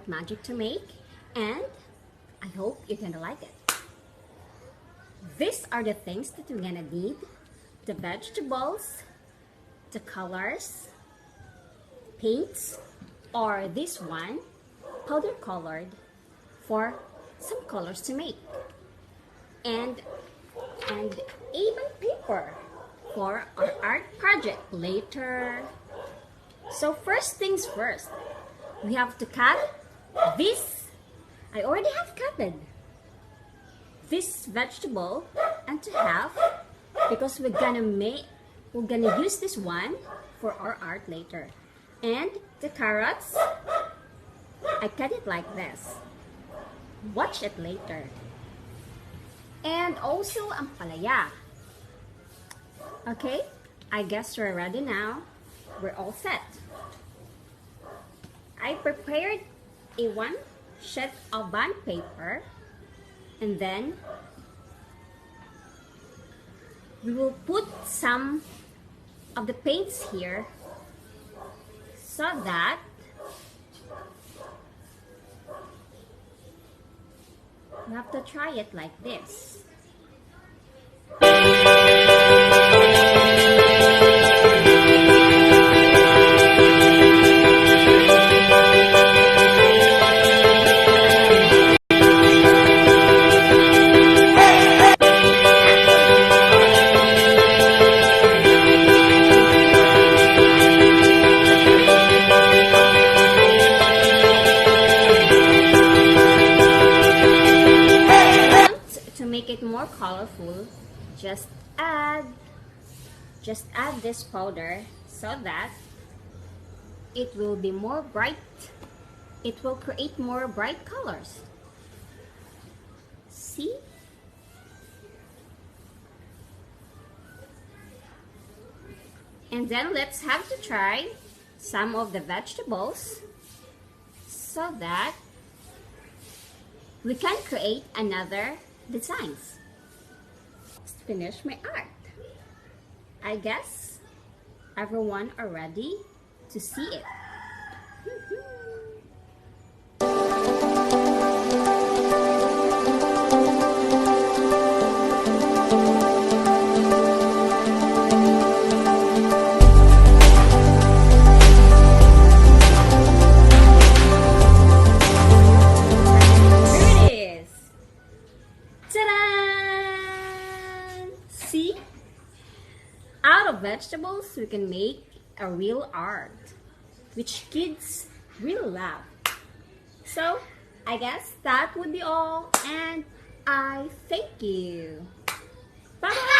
white magic to make, and I hope you're gonna like it. These are the things that we're gonna need: the vegetables, the colors, paints, or this one, powder colored, for some colors to make, and A1 paper for our art project later. So first things first, we have to cut this. I already have cutted this vegetable into half because we're gonna use this one for our art later. And the carrots, I cut it like this. Watch it later. And also ampalaya. Okay, I guess we're ready now. We're all set. I prepared a one sheet of bond paper, and then we will put some of the paints here so that you have to try it like this. Make it more colorful, just add this powder so that it will be more bright. It will create more bright colors. See? And then let's have to try some of the vegetables so that we can create another designs. Let's finish my art. I guess everyone are ready to see it. See? Out of vegetables, we can make a real art, which kids really love. So, I guess that would be all, and I thank you. Bye!